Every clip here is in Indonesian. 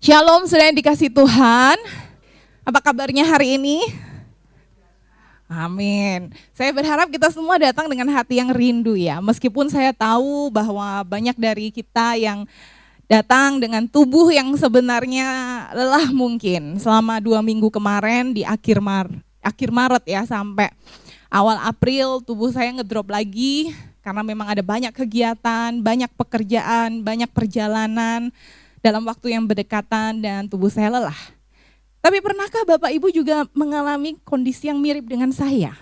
Shalom saudara yang dikasih Tuhan. Apa kabarnya hari ini? Amin. Saya berharap kita semua datang dengan hati yang rindu ya. Meskipun saya tahu bahwa banyak dari kita yang datang dengan tubuh yang sebenarnya lelah mungkin. Selama 2 minggu kemarin di akhir Maret ya sampai awal April tubuh saya ngedrop lagi. Karena memang ada banyak kegiatan, banyak pekerjaan, banyak perjalanan dalam waktu yang berdekatan dan tubuh saya lelah. Tapi pernahkah Bapak Ibu juga mengalami kondisi yang mirip dengan saya?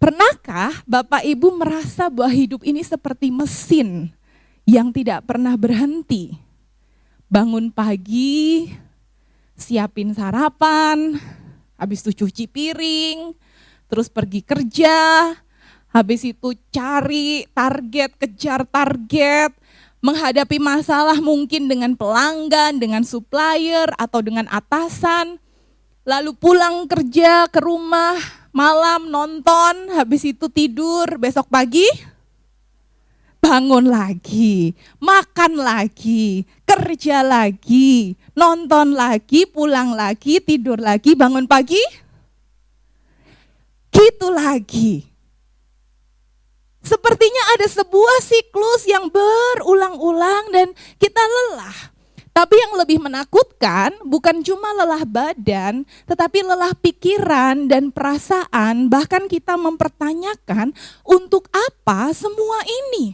Pernahkah Bapak Ibu merasa bahwa hidup ini seperti mesin yang tidak pernah berhenti? Bangun pagi, siapin sarapan, habis itu cuci piring, terus pergi kerja, habis itu cari target, kejar target, menghadapi masalah mungkin dengan pelanggan, dengan supplier, atau dengan atasan. Lalu pulang kerja ke rumah, malam nonton, habis itu tidur, besok pagi bangun lagi, makan lagi, kerja lagi, nonton lagi, pulang lagi, tidur lagi, bangun pagi, gitu lagi. Sepertinya ada sebuah siklus yang berulang-ulang dan kita lelah. Tapi yang lebih menakutkan bukan cuma lelah badan, tetapi lelah pikiran dan perasaan. Bahkan kita mempertanyakan untuk apa semua ini?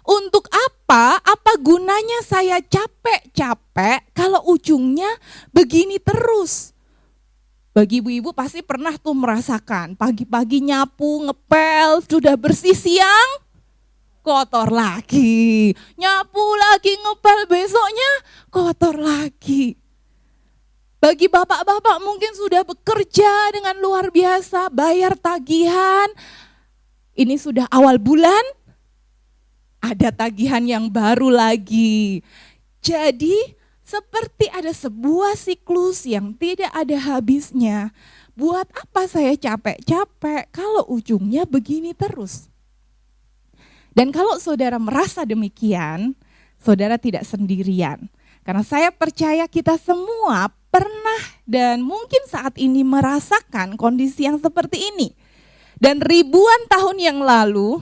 Untuk apa gunanya saya capek-capek kalau ujungnya begini terus? Bagi ibu-ibu pasti pernah tuh merasakan pagi-pagi nyapu, ngepel, sudah bersih siang, kotor lagi. Nyapu lagi, ngepel, besoknya kotor lagi. Bagi bapak-bapak mungkin sudah bekerja dengan luar biasa, bayar tagihan. Ini sudah awal bulan, ada tagihan yang baru lagi. Jadi seperti ada sebuah siklus yang tidak ada habisnya. Buat apa saya capek-capek kalau ujungnya begini terus? Dan kalau saudara merasa demikian, saudara tidak sendirian. Karena saya percaya kita semua pernah dan mungkin saat ini merasakan kondisi yang seperti ini. Dan ribuan tahun yang lalu,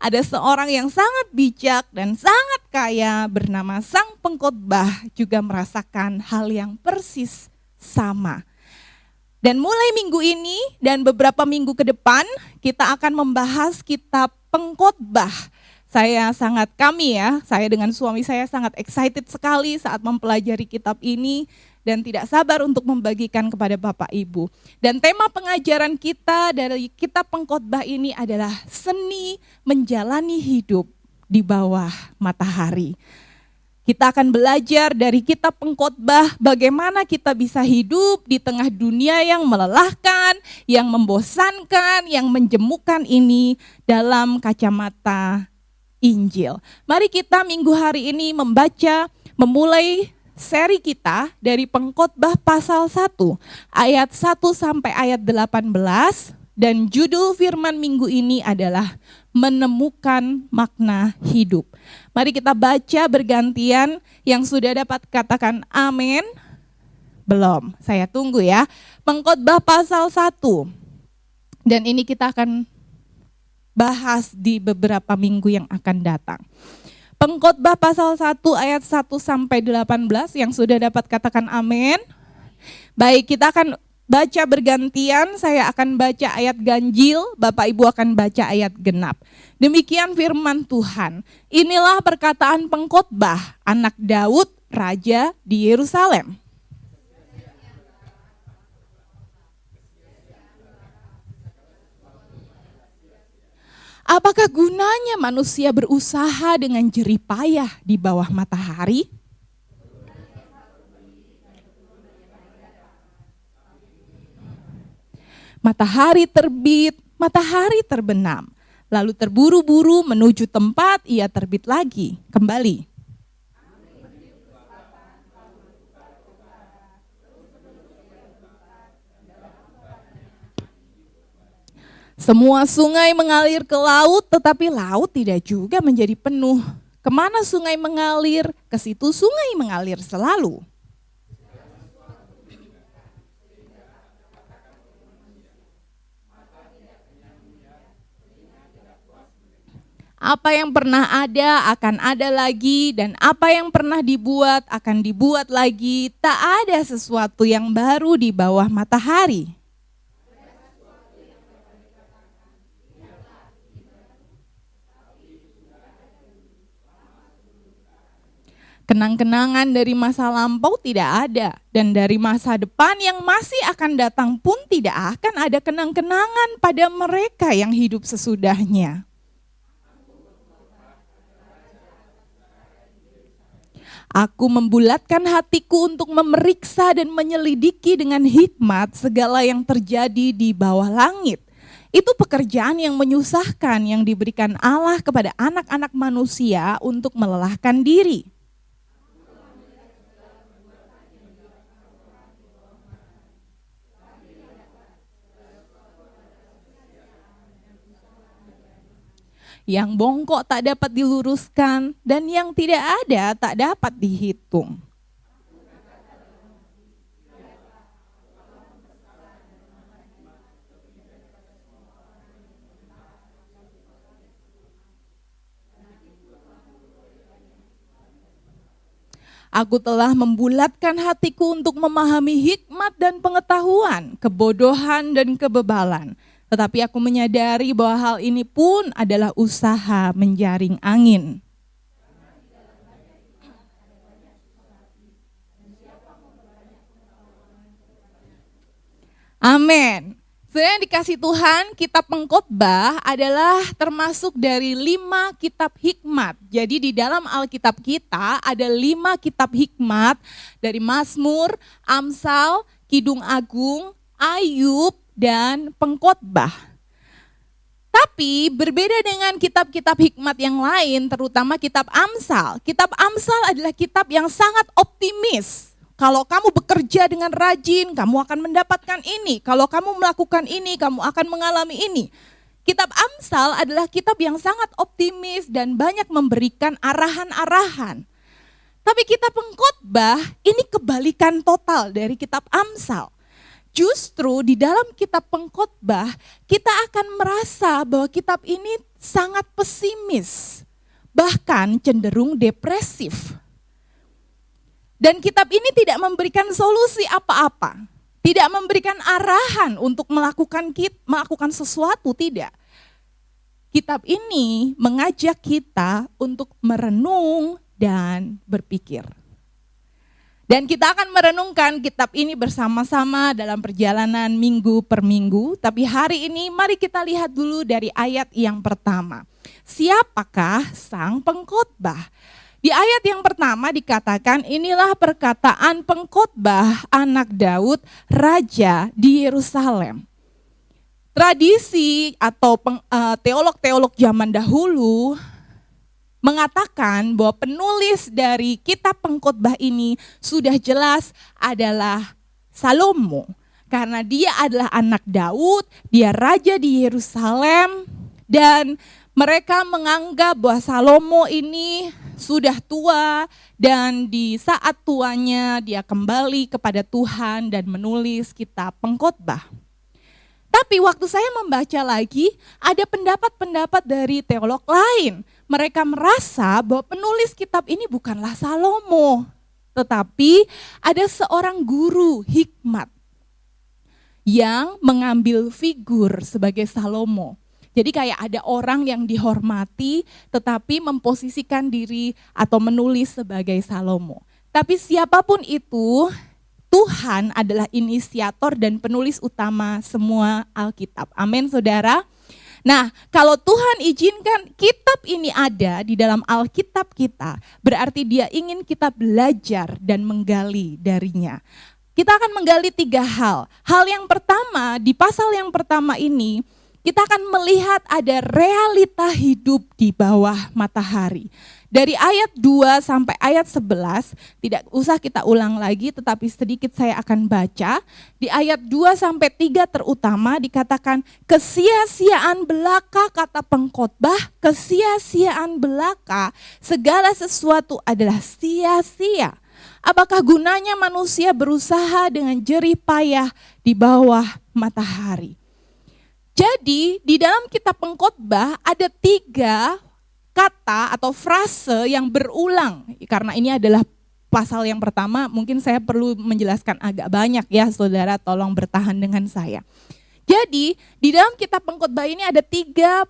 ada seorang yang sangat bijak dan sangat kaya bernama Sang Pengkhotbah juga merasakan hal yang persis sama. Dan mulai minggu ini dan beberapa minggu ke depan kita akan membahas kitab Pengkhotbah. Saya dengan suami saya sangat excited sekali saat mempelajari kitab ini dan tidak sabar untuk membagikan kepada Bapak Ibu. Dan tema pengajaran kita dari kitab Pengkhotbah ini adalah seni menjalani hidup di bawah matahari. Kita akan belajar dari kitab Pengkhotbah bagaimana kita bisa hidup di tengah dunia yang melelahkan, yang membosankan, yang menjemukan ini dalam kacamata Injil. Mari kita minggu hari ini memulai seri kita dari Pengkhotbah pasal 1 ayat 1 sampai ayat 18 dan judul firman minggu ini adalah menemukan makna hidup. Mari kita baca bergantian, yang sudah dapat katakan amin. Belum, saya tunggu ya. Pengkhotbah pasal 1. Dan ini kita akan bahas di beberapa minggu yang akan datang. Pengkhotbah pasal 1 ayat 1 sampai 18 yang sudah dapat katakan amin. Baik, kita akan baca bergantian, saya akan baca ayat ganjil, Bapak Ibu akan baca ayat genap. Demikian firman Tuhan. Inilah perkataan Pengkhotbah, anak Daud, raja di Yerusalem. Apakah gunanya manusia berusaha dengan jerih payah di bawah matahari? Matahari terbit, matahari terbenam, lalu terburu-buru menuju tempat ia terbit lagi, kembali. Semua sungai mengalir ke laut, tetapi laut tidak juga menjadi penuh. Kemana sungai mengalir, ke situ sungai mengalir selalu. Apa yang pernah ada akan ada lagi, dan apa yang pernah dibuat akan dibuat lagi. Tak ada sesuatu yang baru di bawah matahari. Kenang-kenangan dari masa lampau tidak ada, dan dari masa depan yang masih akan datang pun tidak akan ada kenang-kenangan pada mereka yang hidup sesudahnya. Aku membulatkan hatiku untuk memeriksa dan menyelidiki dengan hikmat segala yang terjadi di bawah langit. Itu pekerjaan yang menyusahkan yang diberikan Allah kepada anak-anak manusia untuk melelahkan diri. Yang bongkok tak dapat diluruskan, dan yang tidak ada tak dapat dihitung. Aku telah membulatkan hatiku untuk memahami hikmat dan pengetahuan, kebodohan dan kebebalan. Tetapi aku menyadari bahwa hal ini pun adalah usaha menjaring angin. Amin. Sebenarnya dikasih Tuhan, kitab Pengkhotbah adalah termasuk dari 5 kitab hikmat. Jadi di dalam Alkitab kita ada 5 kitab hikmat dari Mazmur, Amsal, Kidung Agung, Ayub, dan Pengkhotbah. Tapi berbeda dengan kitab-kitab hikmat yang lain, terutama kitab Amsal. Kitab Amsal adalah kitab yang sangat optimis. Kalau kamu bekerja dengan rajin, kamu akan mendapatkan ini. Kalau kamu melakukan ini, kamu akan mengalami ini. Kitab Amsal adalah kitab yang sangat optimis dan banyak memberikan arahan-arahan. Tapi kitab Pengkhotbah ini kebalikan total dari kitab Amsal. Justru di dalam kitab Pengkhotbah kita akan merasa bahwa kitab ini sangat pesimis, bahkan cenderung depresif. Dan kitab ini tidak memberikan solusi apa-apa, tidak memberikan arahan untuk melakukan sesuatu, tidak. Kitab ini mengajak kita untuk merenung dan berpikir. Dan kita akan merenungkan kitab ini bersama-sama dalam perjalanan minggu per minggu. Tapi hari ini mari kita lihat dulu dari ayat yang pertama. Siapakah sang pengkhotbah? Di ayat yang pertama dikatakan, inilah perkataan pengkhotbah anak Daud, raja di Yerusalem. Tradisi atau teolog-teolog zaman dahulu mengatakan bahwa penulis dari kitab Pengkhotbah ini sudah jelas adalah Salomo. Karena dia adalah anak Daud, dia raja di Yerusalem, dan mereka menganggap bahwa Salomo ini sudah tua dan di saat tuanya dia kembali kepada Tuhan dan menulis kitab Pengkhotbah. Tapi waktu saya membaca lagi, ada pendapat-pendapat dari teolog lain. Mereka merasa bahwa penulis kitab ini bukanlah Salomo, tetapi ada seorang guru hikmat yang mengambil figur sebagai Salomo. Jadi kayak ada orang yang dihormati tetapi memposisikan diri atau menulis sebagai Salomo. Tapi siapapun itu, Tuhan adalah inisiator dan penulis utama semua Alkitab. Amin, saudara. Nah, kalau Tuhan izinkan kitab ini ada di dalam Alkitab kita, berarti dia ingin kita belajar dan menggali darinya. Kita akan menggali 3 hal. Hal yang pertama, di pasal yang pertama ini, kita akan melihat ada realita hidup di bawah matahari. Dari ayat 2 sampai ayat 11, tidak usah kita ulang lagi, tetapi sedikit saya akan baca. Di ayat 2 sampai 3 terutama dikatakan, kesia-siaan belaka, kata pengkhotbah, kesia-siaan belaka, segala sesuatu adalah sia-sia. Apakah gunanya manusia berusaha dengan jerih payah di bawah matahari? Jadi di dalam kitab Pengkhotbah ada 3 kata atau frase yang berulang. Karena ini adalah pasal yang pertama, mungkin saya perlu menjelaskan agak banyak ya, saudara, tolong bertahan dengan saya. Jadi di dalam kitab Pengkhotbah ini ada 3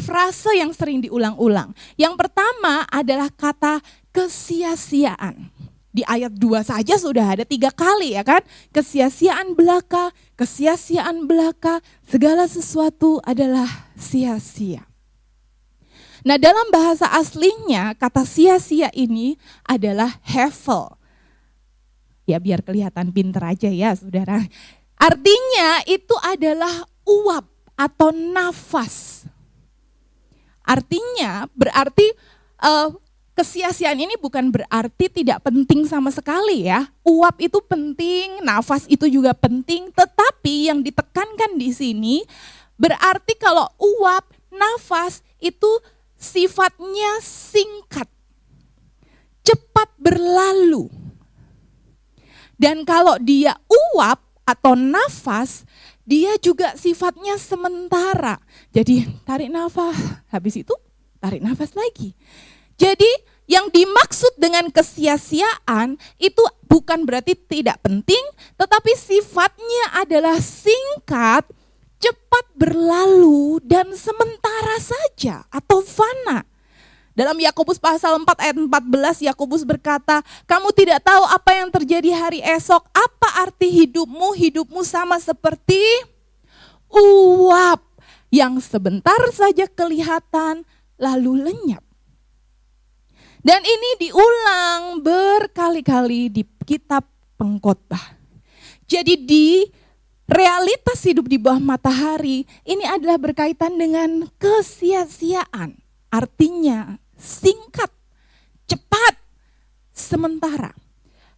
frase yang sering diulang-ulang. Yang pertama adalah kata kesia-siaan. Di ayat 2 saja sudah ada 3 kali ya kan. Kesia-siaan belaka, kesia-siaan belaka, segala sesuatu adalah sia-sia. Nah dalam bahasa aslinya kata sia-sia ini adalah hevel. Ya biar kelihatan pinter aja ya saudara. Artinya itu adalah uap atau nafas. Artinya berarti kesia-siaan ini bukan berarti tidak penting sama sekali ya. Uap itu penting, nafas itu juga penting, tetapi yang ditekankan di sini berarti kalau uap, nafas itu sifatnya singkat, cepat berlalu. Dan kalau dia uap atau nafas, dia juga sifatnya sementara. Jadi tarik nafas, habis itu tarik nafas lagi. Jadi yang dimaksud dengan kesia-siaan itu bukan berarti tidak penting, tetapi sifatnya adalah singkat, cepat berlalu dan sementara saja atau fana. Dalam Yakobus pasal 4 ayat 14, Yakobus berkata, kamu tidak tahu apa yang terjadi hari esok, apa arti hidupmu? Hidupmu sama seperti uap yang sebentar saja kelihatan lalu lenyap. Dan ini diulang berkali-kali di kitab Pengkhotbah. Jadi di realitas hidup di bawah matahari ini adalah berkaitan dengan kesia-siaan. Artinya singkat, cepat, sementara.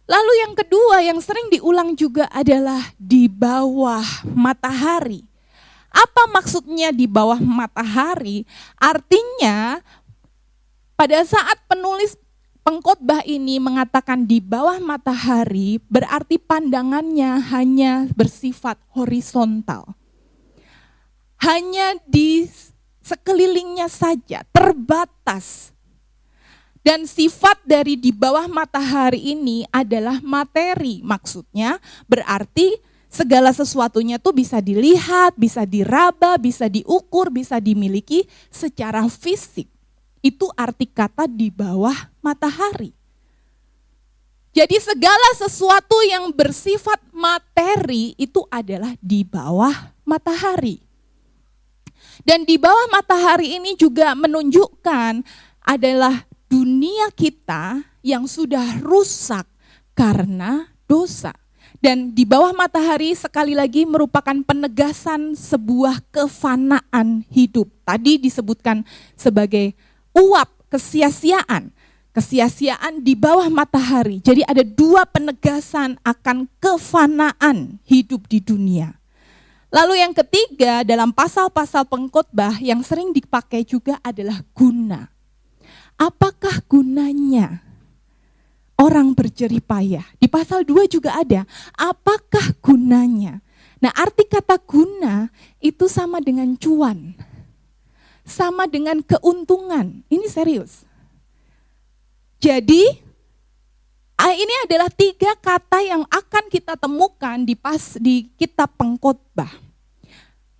Lalu yang kedua yang sering diulang juga adalah di bawah matahari. Apa maksudnya di bawah matahari? Artinya pada saat penulis Pengkhotbah ini mengatakan di bawah matahari, berarti pandangannya hanya bersifat horizontal. Hanya di sekelilingnya saja, terbatas. Dan sifat dari di bawah matahari ini adalah materi. Maksudnya berarti segala sesuatunya tuh bisa dilihat, bisa diraba, bisa diukur, bisa dimiliki secara fisik. Itu arti kata di bawah matahari. Jadi segala sesuatu yang bersifat materi itu adalah di bawah matahari. Dan di bawah matahari ini juga menunjukkan adalah dunia kita yang sudah rusak karena dosa. Dan di bawah matahari sekali lagi merupakan penegasan sebuah kefanaan hidup. Tadi disebutkan sebagai uap, kesia-siaan. Kesia-siaan di bawah matahari. Jadi ada 2 penegasan akan kefanaan hidup di dunia. Lalu yang ketiga dalam pasal-pasal Pengkhotbah yang sering dipakai juga adalah guna. Apakah gunanya orang berjerih payah? Di pasal 2 juga ada. Apakah gunanya? Nah arti kata guna itu sama dengan cuan. Sama dengan keuntungan. Ini serius. Jadi ini adalah 3 kata yang akan kita temukan di kitab Pengkhotbah.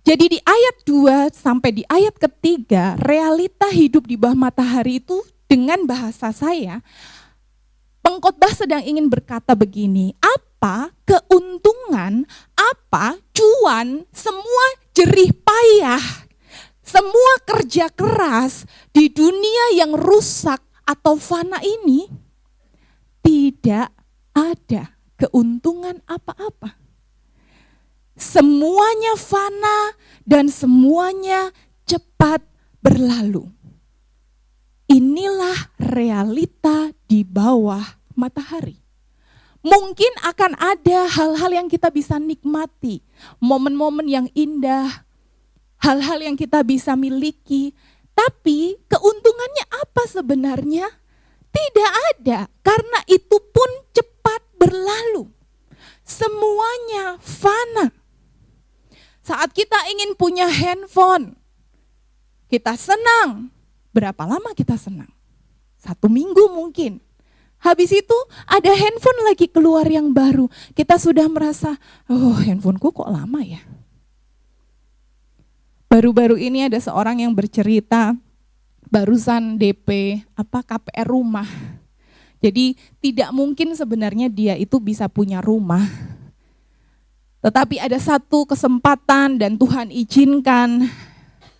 Jadi di ayat 2 sampai di ayat ketiga, realita hidup di bawah matahari itu dengan bahasa saya, Pengkhotbah sedang ingin berkata begini, apa keuntungan, apa cuan, semua jerih payah, semua kerja keras di dunia yang rusak atau fana ini tidak ada keuntungan apa-apa. Semuanya fana dan semuanya cepat berlalu. Inilah realita di bawah matahari. Mungkin akan ada hal-hal yang kita bisa nikmati, momen-momen yang indah, hal-hal yang kita bisa miliki, tapi keuntungannya apa sebenarnya? Tidak ada, karena itu pun cepat berlalu. Semuanya fana. Saat kita ingin punya handphone, kita senang. Berapa lama kita senang? 1 minggu mungkin. Habis itu ada handphone lagi keluar yang baru. Kita sudah merasa, oh handphoneku kok lama ya. Baru-baru ini ada seorang yang bercerita, barusan DP KPR rumah. Jadi tidak mungkin sebenarnya dia itu bisa punya rumah. Tetapi ada satu kesempatan dan Tuhan izinkan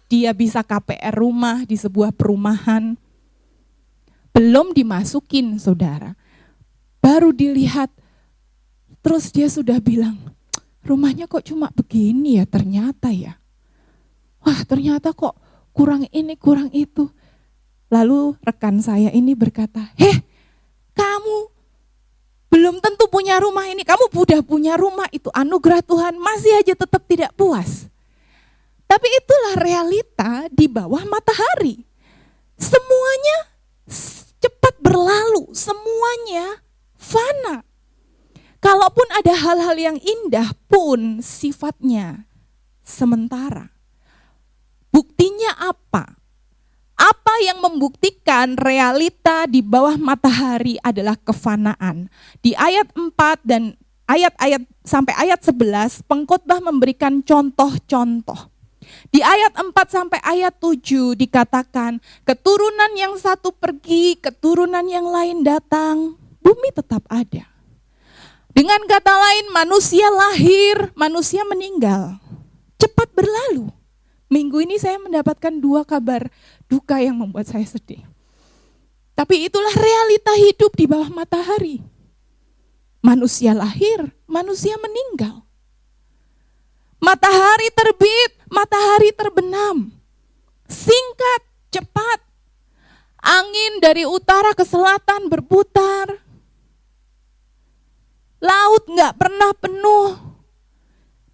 dia bisa KPR rumah di sebuah perumahan. Belum dimasukin saudara, baru dilihat, terus dia sudah bilang, rumahnya kok cuma begini ya ternyata ya. Wah ternyata kok kurang ini kurang itu. Lalu rekan saya ini berkata, kamu belum tentu punya rumah ini, kamu sudah punya rumah, itu anugerah Tuhan, masih aja tetap tidak puas. Tapi itulah realita di bawah matahari. Semuanya cepat berlalu, semuanya fana. Kalaupun ada hal-hal yang indah pun sifatnya sementara. Buktinya apa? Apa yang membuktikan realita di bawah matahari adalah kefanaan? Di ayat 4 dan ayat-ayat sampai ayat 11, pengkhotbah memberikan contoh-contoh. Di ayat 4 sampai ayat 7 dikatakan, keturunan yang satu pergi, keturunan yang lain datang, bumi tetap ada. Dengan kata lain, manusia lahir, manusia meninggal. Cepat berlalu. Minggu ini saya mendapatkan 2 kabar duka yang membuat saya sedih. Tapi itulah realita hidup di bawah matahari. Manusia lahir, manusia meninggal. Matahari terbit, matahari terbenam. Singkat, cepat. Angin dari utara ke selatan berputar. Laut gak pernah penuh.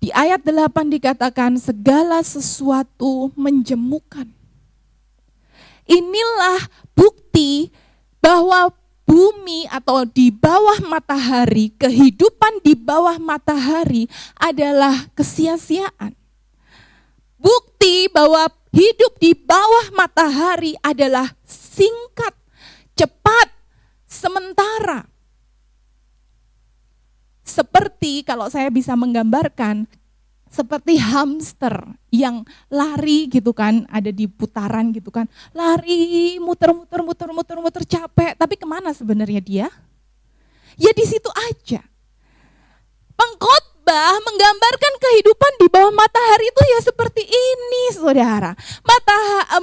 Di ayat 8 dikatakan segala sesuatu menjemukan. Inilah bukti bahwa bumi atau di bawah matahari, kehidupan di bawah matahari adalah kesia-siaan. Bukti bahwa hidup di bawah matahari adalah singkat, cepat, sementara. Seperti kalau saya bisa menggambarkan, seperti hamster yang lari gitu kan, ada di putaran gitu kan, lari muter capek, tapi kemana sebenarnya dia? Ya di situ aja. Pengkhotbah menggambarkan kehidupan di bawah matahari itu ya seperti ini saudara.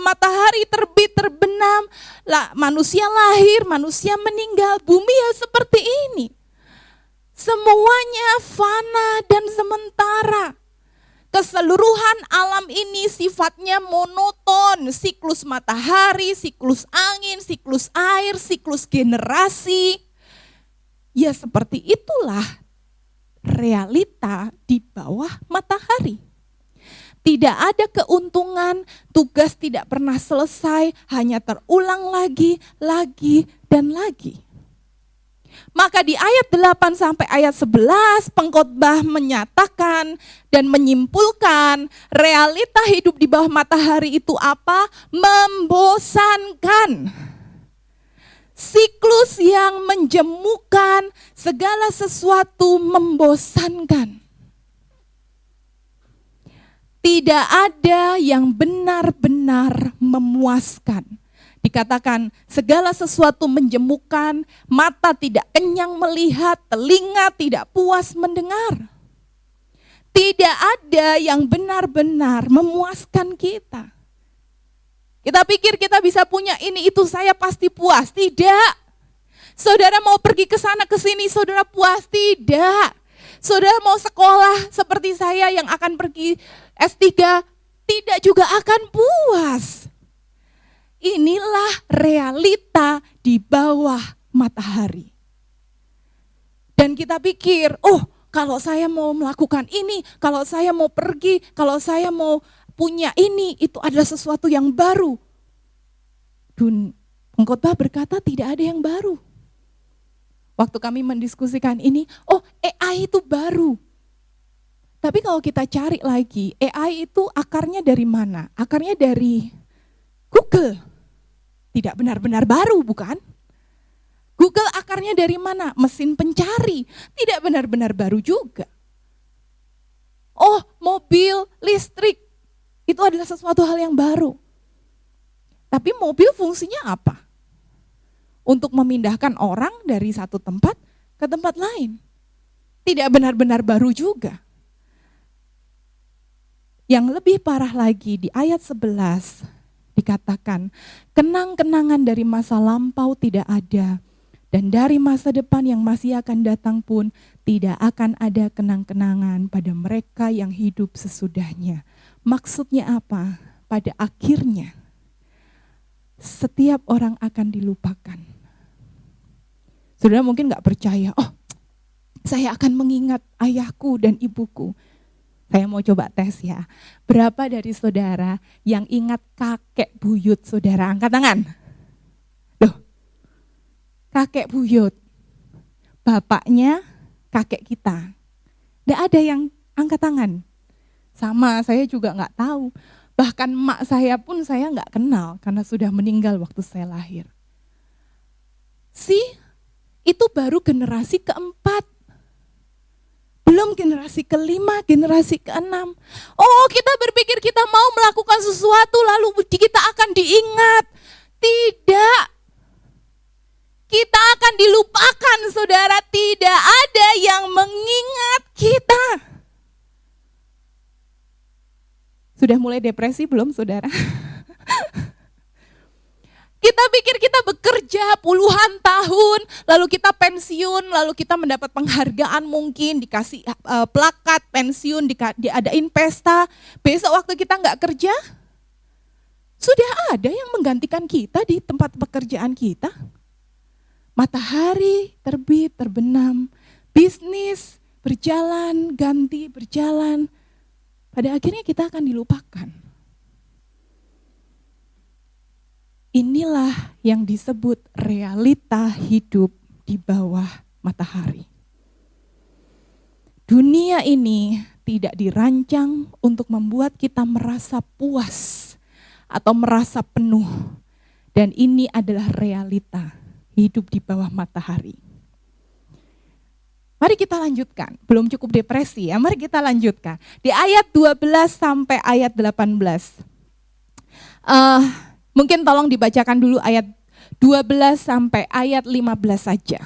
Matahari terbit terbenam, manusia lahir, manusia meninggal, bumi ya seperti ini. Semuanya fana dan sementara. Keseluruhan alam ini sifatnya monoton, siklus matahari, siklus angin, siklus air, siklus generasi. Ya seperti itulah realita di bawah matahari. Tidak ada keuntungan, tugas tidak pernah selesai, hanya terulang lagi, dan lagi. Maka di ayat 8 sampai ayat 11 pengkhotbah menyatakan dan menyimpulkan realita hidup di bawah matahari itu apa? Membosankan. Siklus yang menjemukan, segala sesuatu membosankan. Tidak ada yang benar-benar memuaskan. Dikatakan segala sesuatu menjemukan, mata tidak kenyang melihat, telinga tidak puas mendengar. Tidak ada yang benar-benar memuaskan kita. Kita pikir kita bisa punya ini itu saya pasti puas. Tidak. Saudara mau pergi ke sana ke sini saudara puas? Tidak. Saudara mau sekolah seperti saya yang akan pergi S3, tidak juga akan puas. Inilah realita di bawah matahari. Dan kita pikir, oh kalau saya mau melakukan ini, kalau saya mau pergi, kalau saya mau punya ini, itu adalah sesuatu yang baru. Pengkhotbah berkata tidak ada yang baru. Waktu kami mendiskusikan ini, oh AI itu baru. Tapi kalau kita cari lagi, AI itu akarnya dari mana? Akarnya dari Google. Tidak benar-benar baru, bukan? Google akarnya dari mana? Mesin pencari. Tidak benar-benar baru juga. Oh, mobil listrik. Itu adalah sesuatu hal yang baru. Tapi mobil fungsinya apa? Untuk memindahkan orang dari satu tempat ke tempat lain. Tidak benar-benar baru juga. Yang lebih parah lagi di ayat 11 dikatakan, kenang-kenangan dari masa lampau tidak ada, dan dari masa depan yang masih akan datang pun tidak akan ada kenang-kenangan pada mereka yang hidup sesudahnya. Maksudnya apa? Pada akhirnya setiap orang akan dilupakan. Saudara mungkin gak percaya, oh saya akan mengingat ayahku dan ibuku. Saya mau coba tes ya. Berapa dari saudara yang ingat kakek buyut saudara? Angkat tangan. Loh, kakek buyut. Bapaknya kakek kita. Nggak ada yang angkat tangan. Sama, saya juga nggak tahu. Bahkan emak saya pun saya nggak kenal karena sudah meninggal waktu saya lahir. Itu baru generasi keempat. Belum generasi kelima, generasi keenam. Oh, kita berpikir kita mau melakukan sesuatu lalu kita akan diingat. Tidak. Kita akan dilupakan, saudara. Tidak ada yang mengingat kita. Sudah mulai depresi belum, saudara? Kita pikir kita bekerja puluhan tahun, lalu kita pensiun, lalu kita mendapat penghargaan mungkin, dikasih plakat pensiun, diadain pesta. Besok waktu kita nggak kerja, sudah ada yang menggantikan kita di tempat pekerjaan kita. Matahari terbit, terbenam, bisnis berjalan, ganti berjalan. Pada akhirnya kita akan dilupakan. Inilah yang disebut realita hidup di bawah matahari. Dunia ini tidak dirancang untuk membuat kita merasa puas atau merasa penuh. Dan ini adalah realita hidup di bawah matahari. Mari kita lanjutkan, belum cukup depresi ya, mari kita lanjutkan. Di ayat 12 sampai ayat 18. Mungkin tolong dibacakan dulu ayat 12 sampai ayat 15 saja.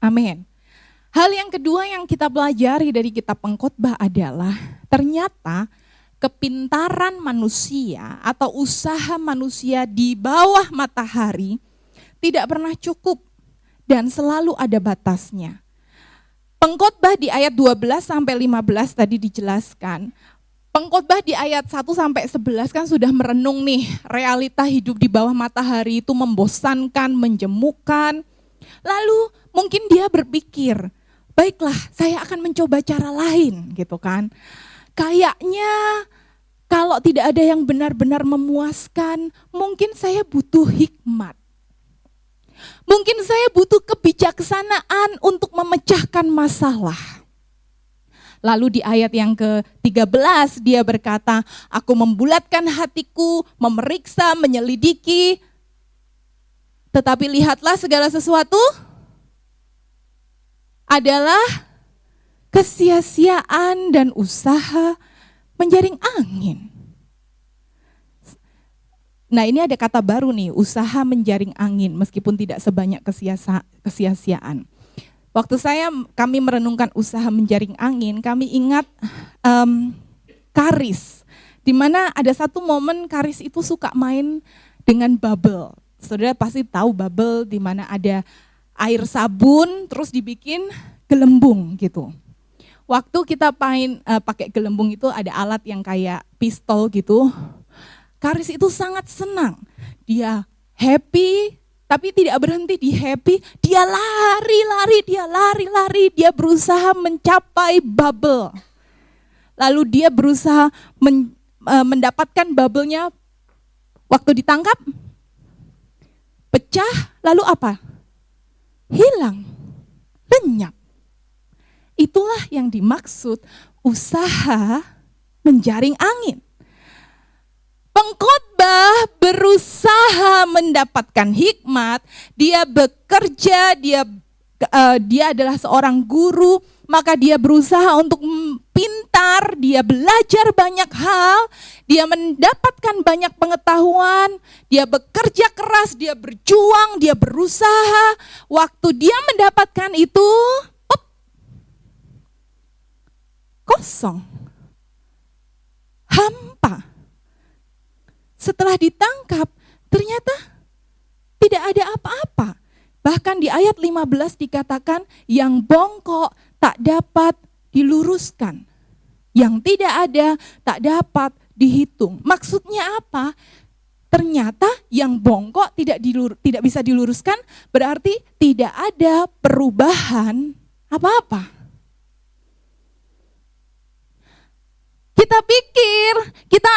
Amin. Hal yang kedua yang kita pelajari dari kitab Pengkhotbah adalah ternyata kepintaran manusia atau usaha manusia di bawah matahari tidak pernah cukup dan selalu ada batasnya. Pengkhotbah di ayat 12 sampai 15 tadi dijelaskan. Pengkhotbah di ayat 1 sampai 11 kan sudah merenung nih, realita hidup di bawah matahari itu membosankan, menjemukan. Lalu mungkin dia berpikir, baiklah saya akan mencoba cara lain gitu kan. Kayaknya kalau tidak ada yang benar-benar memuaskan, mungkin saya butuh hikmat. Mungkin saya butuh kebijaksanaan untuk memecahkan masalah. Lalu di ayat yang ke-13 dia berkata, aku membulatkan hatiku, memeriksa, menyelidiki. Tetapi lihatlah segala sesuatu adalah kesia-siaan dan usaha menjaring angin. Nah, ini ada kata baru nih, usaha menjaring angin, meskipun tidak sebanyak kesia-siaan. Waktu kami merenungkan usaha menjaring angin, kami ingat Karis, di mana ada satu momen Karis itu suka main dengan bubble. Saudara pasti tahu bubble, di mana ada air sabun terus dibikin gelembung gitu. Waktu kita pakai gelembung itu ada alat yang kayak pistol gitu. Karis itu sangat senang. Dia happy, tapi tidak berhenti di happy. Dia lari, dia berusaha mencapai bubble. Lalu dia berusaha mendapatkan bubble-nya. Waktu ditangkap, pecah, lalu apa? Hilang, lenyap. Itulah yang dimaksud usaha menjaring angin. Pengkhotbah berusaha mendapatkan hikmat, dia bekerja, dia adalah seorang guru, maka dia berusaha untuk pintar, dia belajar banyak hal, dia mendapatkan banyak pengetahuan, dia bekerja keras, dia berjuang, dia berusaha. Waktu dia mendapatkan itu, kosong, hampa. Setelah ditangkap, ternyata tidak ada apa-apa. Bahkan di ayat 15 dikatakan, yang bongkok tak dapat diluruskan. Yang tidak ada tak dapat dihitung. Maksudnya apa? Ternyata yang bongkok tidak bisa diluruskan, berarti tidak ada perubahan apa-apa. Kita pikir kita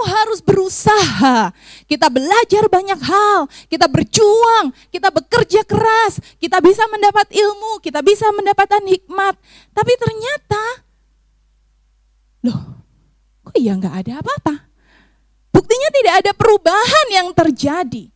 harus berusaha, kita belajar banyak hal, kita berjuang, kita bekerja keras, kita bisa mendapat ilmu, kita bisa mendapatkan hikmat. Tapi ternyata, kok ya nggak ada apa-apa? Buktinya tidak ada perubahan yang terjadi.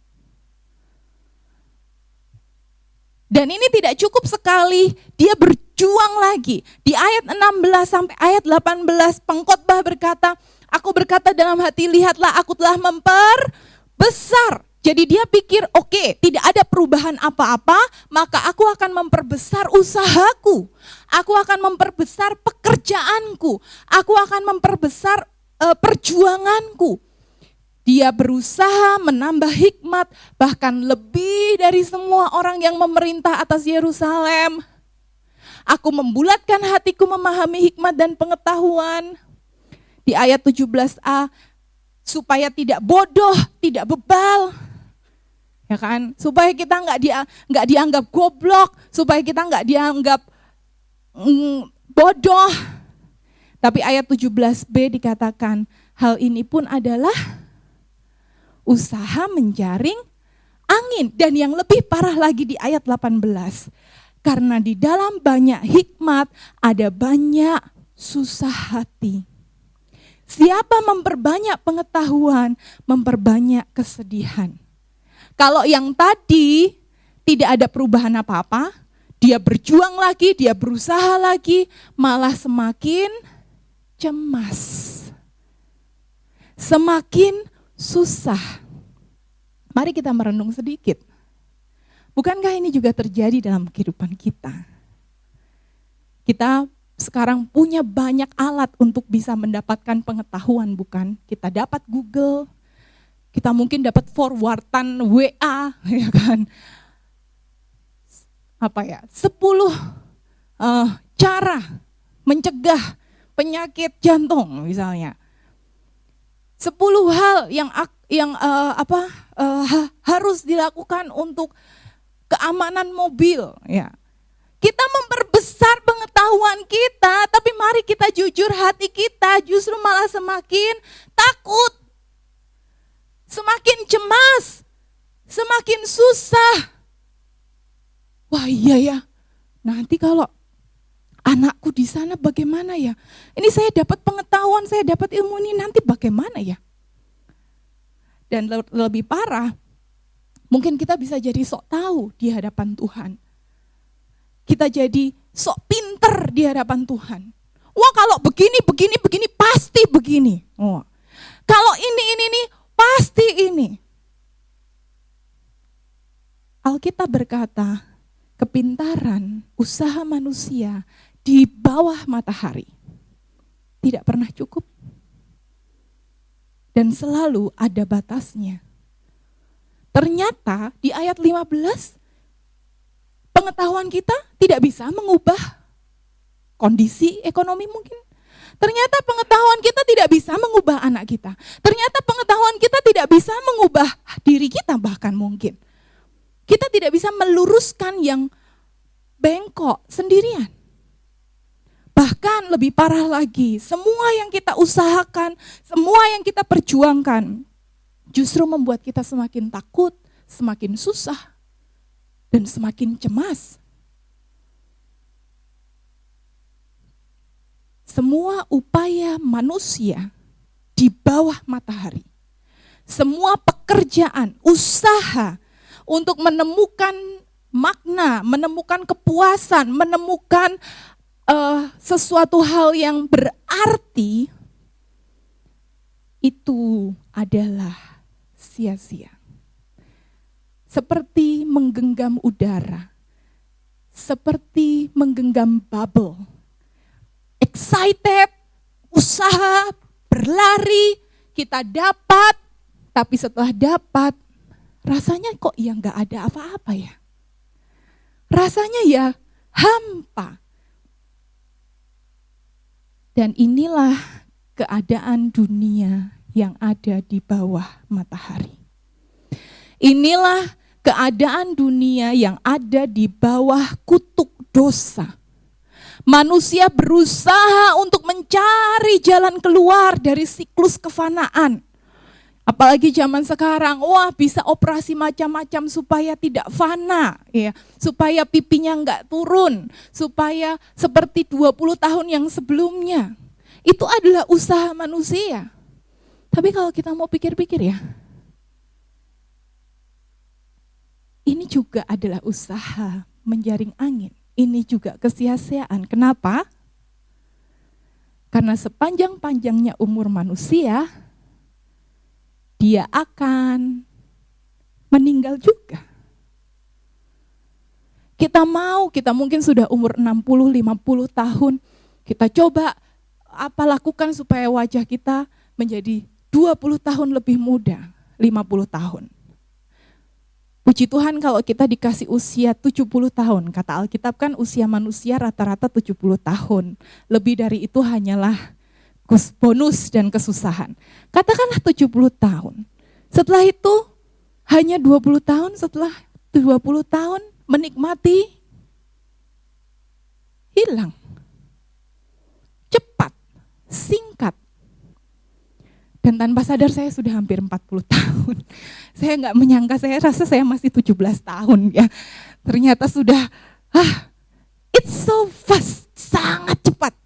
Dan ini tidak cukup sekali, dia berjuang lagi. Di ayat 16 sampai ayat 18 pengkhotbah berkata, aku berkata dalam hati, lihatlah aku telah memperbesar. Jadi dia pikir, oke, tidak ada perubahan apa-apa, maka aku akan memperbesar usahaku. Aku akan memperbesar pekerjaanku. Aku akan memperbesar perjuanganku. Dia berusaha menambah hikmat, bahkan lebih dari semua orang yang memerintah atas Yerusalem. Aku membulatkan hatiku memahami hikmat dan pengetahuan. Di ayat 17a, supaya tidak bodoh, tidak bebal. Ya kan? Supaya kita nggak dianggap goblok, supaya kita nggak dianggap bodoh. Tapi ayat 17b dikatakan, hal ini pun adalah usaha menjaring angin. Dan yang lebih parah lagi di ayat 18. Karena di dalam banyak hikmat ada banyak susah hati. Siapa memperbanyak pengetahuan, memperbanyak kesedihan. Kalau yang tadi tidak ada perubahan apa-apa, dia berjuang lagi, dia berusaha lagi, malah semakin cemas. Semakin susah. Mari kita merenung sedikit. Bukankah ini juga terjadi dalam kehidupan kita? Kita sekarang punya banyak alat untuk bisa mendapatkan pengetahuan, bukan? Kita dapat Google, kita mungkin dapat forwardan WA, ya kan? 10 cara mencegah penyakit jantung misalnya. 10 hal yang harus dilakukan untuk keamanan mobil, ya. Kita memperbesar pengetahuan kita, tapi mari kita jujur, hati kita justru malah semakin takut, semakin cemas, semakin susah. Wah iya ya, nanti kalau anakku di sana bagaimana ya? Ini saya dapat pengetahuan, saya dapat ilmu ini, nanti bagaimana ya? Dan lebih parah, mungkin kita bisa jadi sok tahu di hadapan Tuhan. Kita jadi sok pinter benar di hadapan Tuhan. Wah, kalau begini pasti begini. Oh. Kalau ini pasti ini. Alkitab berkata, kepintaran usaha manusia di bawah matahari tidak pernah cukup. Dan selalu ada batasnya. Ternyata di ayat 15, pengetahuan kita tidak bisa mengubah kondisi ekonomi mungkin. Ternyata pengetahuan kita tidak bisa mengubah anak kita. Ternyata pengetahuan kita tidak bisa mengubah diri kita bahkan mungkin. Kita tidak bisa meluruskan yang bengkok sendirian. Bahkan lebih parah lagi, semua yang kita usahakan, semua yang kita perjuangkan, justru membuat kita semakin takut, semakin susah, dan semakin cemas. Semua upaya manusia di bawah matahari, semua pekerjaan, usaha untuk menemukan makna, menemukan kepuasan, menemukan sesuatu hal yang berarti, itu adalah sia-sia. Seperti menggenggam udara, seperti menggenggam bubble. Excited, usaha, berlari, kita dapat, tapi setelah dapat, rasanya kok ya gak ada apa-apa ya. Rasanya ya hampa. Dan inilah keadaan dunia yang ada di bawah matahari. Inilah keadaan dunia yang ada di bawah kutuk dosa. Manusia berusaha untuk mencari jalan keluar dari siklus kefanaan. Apalagi zaman sekarang, wah bisa operasi macam-macam supaya tidak fana, ya, supaya pipinya enggak turun, supaya seperti 20 tahun yang sebelumnya. Itu adalah usaha manusia. Tapi kalau kita mau pikir-pikir ya, ini juga adalah usaha menjaring angin. Ini juga kesia-siaan. Kenapa? Karena sepanjang-panjangnya umur manusia, dia akan meninggal juga. Kita mungkin sudah umur 60-50 tahun, kita coba lakukan supaya wajah kita menjadi 20 tahun lebih muda, 50 tahun. Puji Tuhan kalau kita dikasih usia 70 tahun, kata Alkitab kan usia manusia rata-rata 70 tahun. Lebih dari itu hanyalah bonus dan kesusahan. Katakanlah 70 tahun. Setelah itu hanya 20 tahun, setelah 20 tahun menikmati, hilang. Cepat, singkat. Dan tanpa sadar saya sudah hampir 40 tahun. Saya nggak menyangka, saya rasa saya masih 17 tahun ya. Ternyata sudah, it's so fast, sangat cepat.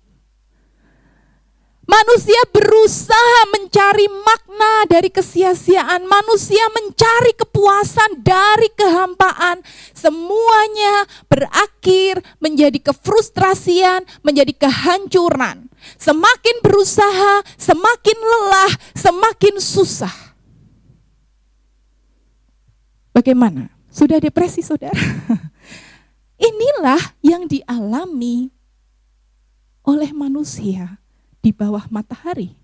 Manusia berusaha mencari makna dari kesia-siaan. Manusia mencari kepuasan dari kehampaan. Semuanya berakhir menjadi kefrustrasian, menjadi kehancuran. Semakin berusaha, semakin lelah, semakin susah. Bagaimana? Sudah depresi, saudara? Inilah yang dialami oleh manusia di bawah matahari.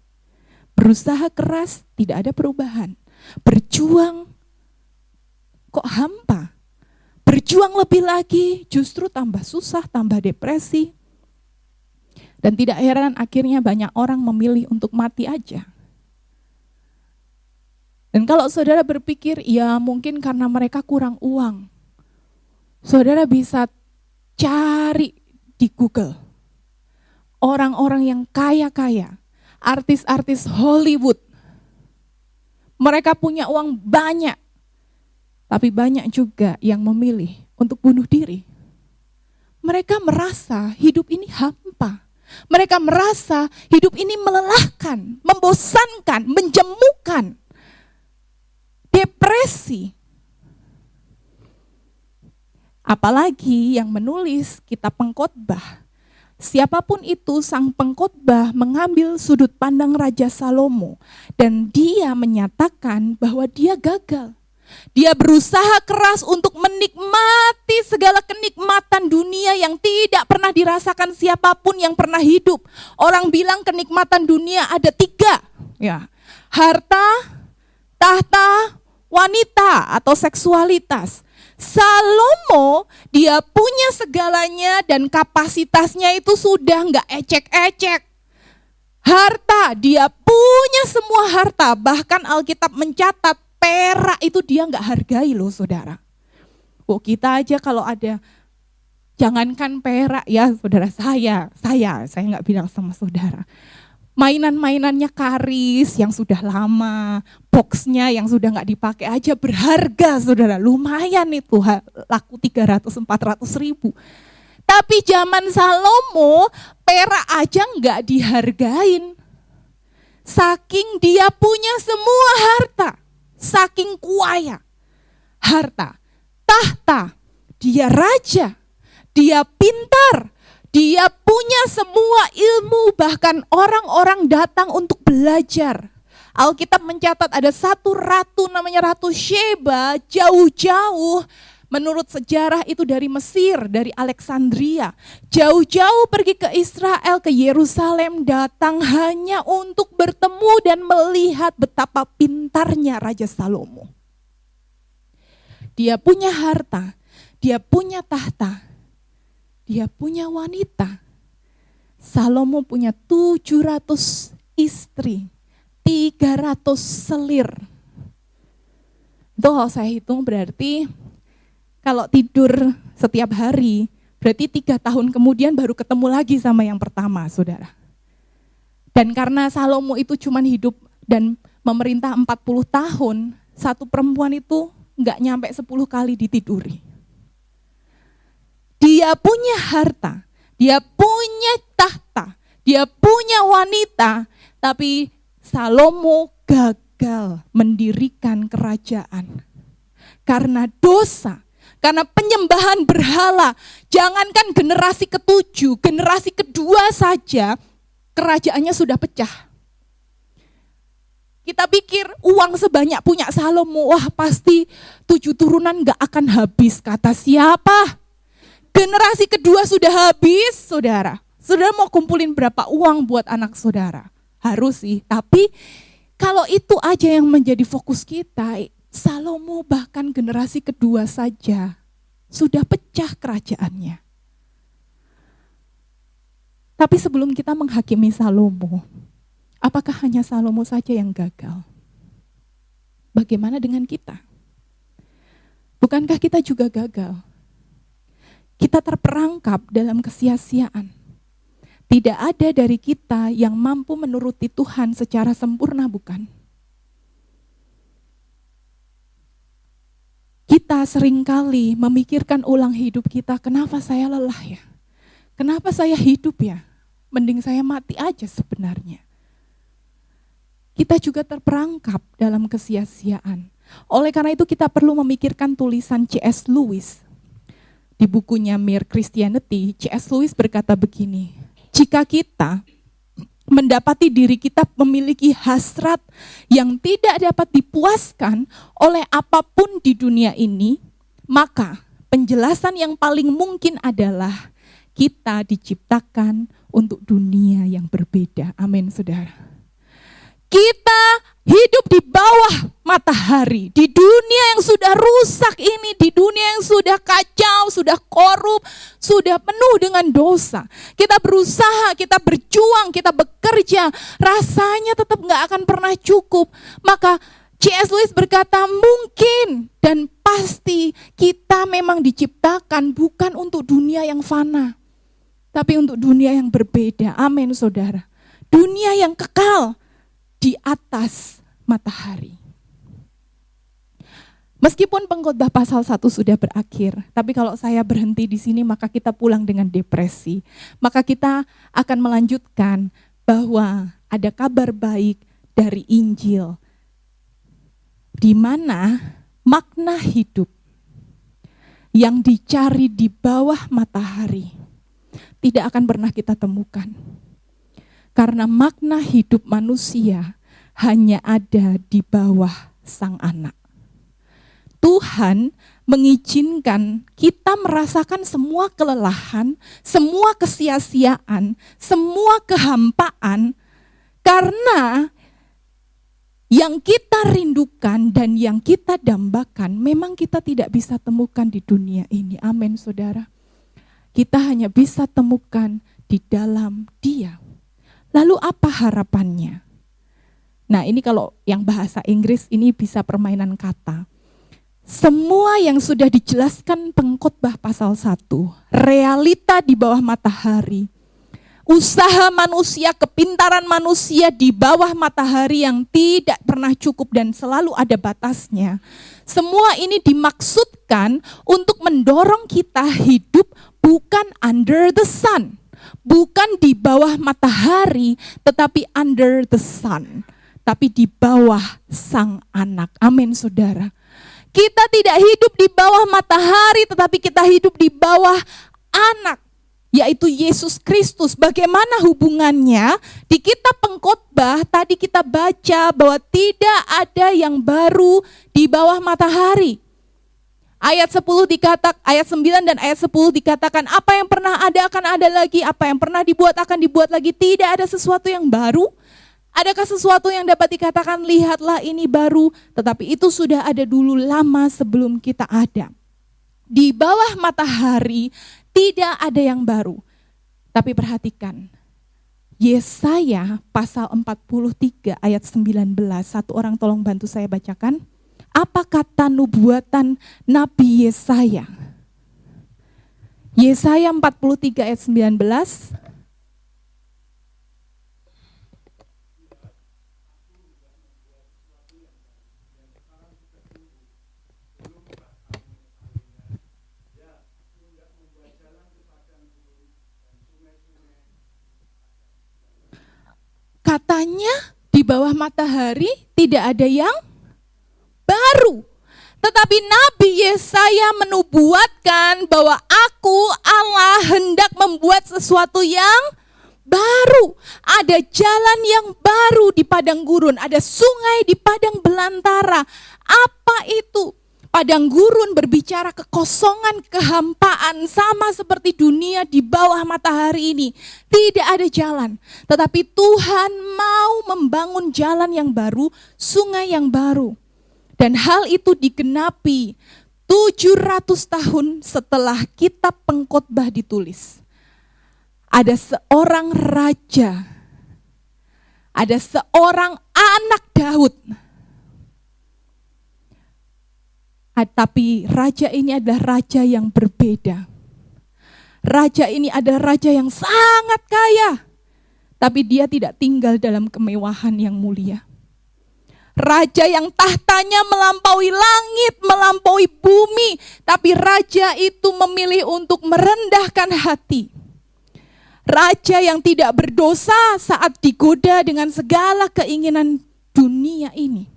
Berusaha keras, tidak ada perubahan. Berjuang, kok hampa. Berjuang lebih lagi, justru tambah susah, tambah depresi. Dan tidak heran akhirnya banyak orang memilih untuk mati aja. Dan kalau saudara berpikir, ya mungkin karena mereka kurang uang. Saudara bisa cari di Google. Orang-orang yang kaya-kaya, artis-artis Hollywood, mereka punya uang banyak, tapi banyak juga yang memilih untuk bunuh diri. Mereka merasa hidup ini hampa, mereka merasa hidup ini melelahkan, membosankan, menjemukan, depresi. Apalagi yang menulis kitab Pengkhotbah, Siapapun itu, sang pengkhotbah mengambil sudut pandang Raja Salomo dan dia menyatakan bahwa dia gagal. Dia berusaha keras untuk menikmati segala kenikmatan dunia yang tidak pernah dirasakan siapapun yang pernah hidup. Orang bilang kenikmatan dunia ada 3, ya. Harta, tahta, wanita atau seksualitas. Salomo dia punya segalanya dan kapasitasnya itu sudah nggak ecek-ecek. Harta, dia punya semua harta. Bahkan Alkitab mencatat perak itu dia nggak hargai loh saudara. Kita aja kalau ada, jangankan perak ya saudara, saya nggak bilang sama saudara. Mainan-mainannya karis yang sudah lama, boxnya yang sudah nggak dipakai aja berharga saudara, lumayan itu laku 300-400 ribu. Tapi zaman Salomo perak aja nggak dihargain. Saking dia punya semua harta, saking kaya. Harta, tahta, dia raja, dia pintar, dia punya semua ilmu, bahkan orang-orang datang untuk belajar. Alkitab mencatat ada satu ratu namanya Ratu Sheba, jauh-jauh, menurut sejarah itu dari Mesir, dari Alexandria. Jauh-jauh pergi ke Israel, ke Yerusalem, datang hanya untuk bertemu dan melihat betapa pintarnya Raja Salomo. Dia punya harta, dia punya tahta, dia punya wanita. Salomo punya 700 istri, 300 selir. Itu kalau saya hitung berarti kalau tidur setiap hari, berarti 3 tahun kemudian baru ketemu lagi sama yang pertama, saudara. Dan karena Salomo itu cuma hidup dan memerintah 40 tahun, satu perempuan itu nggak nyampe 10 kali ditiduri. Dia punya harta, dia punya tahta, dia punya wanita, tapi Salomo gagal mendirikan kerajaan. Karena dosa, karena penyembahan berhala. Jangankan generasi ke-7, generasi kedua saja kerajaannya sudah pecah. Kita pikir uang sebanyak punya Salomo, wah pasti 7 turunan gak akan habis. Kata siapa? Generasi kedua sudah habis, saudara. Saudara mau kumpulin berapa uang buat anak saudara? Harus sih, tapi kalau itu aja yang menjadi fokus kita, Salomo bahkan generasi kedua saja sudah pecah kerajaannya. Tapi sebelum kita menghakimi Salomo, apakah hanya Salomo saja yang gagal? Bagaimana dengan kita? Bukankah kita juga gagal? Kita terperangkap dalam kesia-siaan. Tidak ada dari kita yang mampu menuruti Tuhan secara sempurna, bukan? Kita seringkali memikirkan ulang hidup kita, kenapa saya lelah ya? Kenapa saya hidup ya? Mending saya mati aja sebenarnya. Kita juga terperangkap dalam kesia-siaan. Oleh karena itu kita perlu memikirkan tulisan C.S. Lewis. Di bukunya Mere Christianity, C.S. Lewis berkata begini, jika kita mendapati diri kita memiliki hasrat yang tidak dapat dipuaskan oleh apapun di dunia ini, maka penjelasan yang paling mungkin adalah kita diciptakan untuk dunia yang berbeda. Amin, saudara. Kita hidup di bawah matahari, di dunia yang sudah rusak ini, di dunia yang sudah kacau, sudah korup, sudah penuh dengan dosa. Kita berusaha, kita berjuang, kita bekerja, rasanya tetap gak akan pernah cukup. Maka C.S. Lewis berkata mungkin dan pasti kita memang diciptakan bukan untuk dunia yang fana, tapi untuk dunia yang berbeda. Amin, saudara. Dunia yang kekal di atas matahari. Meskipun pengkhotbah pasal 1 sudah berakhir, tapi kalau saya berhenti di sini maka kita pulang dengan depresi. Maka kita akan melanjutkan bahwa ada kabar baik dari Injil, di mana makna hidup yang dicari di bawah matahari tidak akan pernah kita temukan. Karena makna hidup manusia hanya ada di bawah Sang Anak. Tuhan mengizinkan kita merasakan semua kelelahan, semua kesia-siaan, semua kehampaan, karena yang kita rindukan dan yang kita dambakan memang kita tidak bisa temukan di dunia ini. Amin, saudara. Kita hanya bisa temukan di dalam Dia. Lalu apa harapannya? Nah, ini kalau yang bahasa Inggris ini bisa permainan kata. Semua yang sudah dijelaskan pengkhotbah pasal 1, realita di bawah matahari, usaha manusia, kepintaran manusia di bawah matahari yang tidak pernah cukup dan selalu ada batasnya. Semua ini dimaksudkan untuk mendorong kita hidup bukan under the sun, bukan di bawah matahari, tetapi under the sun, tapi di bawah Sang Anak. Amin, saudara. Kita tidak hidup di bawah matahari, tetapi kita hidup di bawah Anak, yaitu Yesus Kristus. Bagaimana hubungannya? Di kitab Pengkhotbah tadi kita baca bahwa tidak ada yang baru di bawah matahari. Ayat 10 ayat 9 dan ayat 10 dikatakan, apa yang pernah ada akan ada lagi, apa yang pernah dibuat akan dibuat lagi. Tidak ada sesuatu yang baru. Adakah sesuatu yang dapat dikatakan, lihatlah ini baru, tetapi itu sudah ada dulu lama sebelum kita ada. Di bawah matahari tidak ada yang baru. Tapi perhatikan, Yesaya pasal 43 ayat 19, satu orang tolong bantu saya bacakan. Apa kata nubuatan Nabi Yesaya? Yesaya 43 ayat 19. Katanya di bawah matahari tidak ada yang baru. Tetapi Nabi Yesaya menubuatkan bahwa aku Allah hendak membuat sesuatu yang baru. Ada jalan yang baru di padang gurun, ada sungai di padang belantara. Apa itu? Padang gurun berbicara kekosongan, kehampaan, sama seperti dunia di bawah matahari ini. Tidak ada jalan, tetapi Tuhan mau membangun jalan yang baru, sungai yang baru. Dan hal itu digenapi 700 tahun setelah kitab Pengkhotbah ditulis. Ada seorang raja, ada seorang anak Daud. Tapi raja ini adalah raja yang berbeda. Raja ini adalah raja yang sangat kaya, tapi dia tidak tinggal dalam kemewahan yang mulia. Raja yang tahtanya melampaui langit, melampaui bumi, tapi raja itu memilih untuk merendahkan hati. Raja yang tidak berdosa saat digoda dengan segala keinginan dunia ini.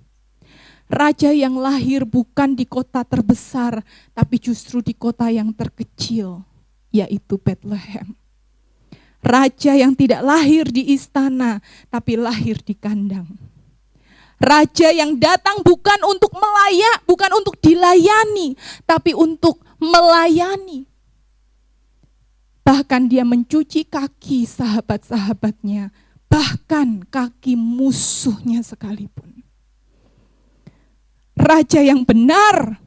Raja yang lahir bukan di kota terbesar, tapi justru di kota yang terkecil, yaitu Bethlehem. Raja yang tidak lahir di istana, tapi lahir di kandang. Raja yang datang bukan untuk melayak, bukan untuk dilayani, tapi untuk melayani. Bahkan dia mencuci kaki sahabat-sahabatnya, bahkan kaki musuhnya sekalipun. Raja yang benar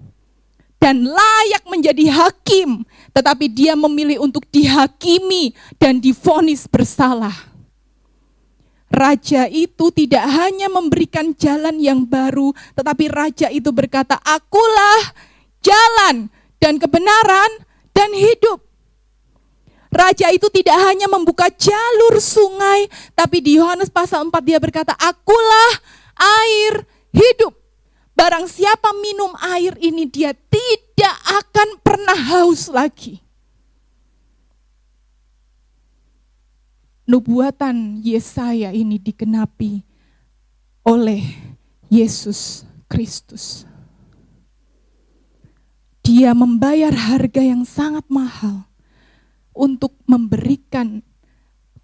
dan layak menjadi hakim, tetapi dia memilih untuk dihakimi dan divonis bersalah. Raja itu tidak hanya memberikan jalan yang baru, tetapi raja itu berkata, akulah jalan dan kebenaran dan hidup. Raja itu tidak hanya membuka jalur sungai, tapi di Yohanes pasal 4 dia berkata, akulah air hidup. Barang siapa minum air ini, dia tidak akan pernah haus lagi. Nubuatan Yesaya ini digenapi oleh Yesus Kristus. Dia membayar harga yang sangat mahal untuk memberikan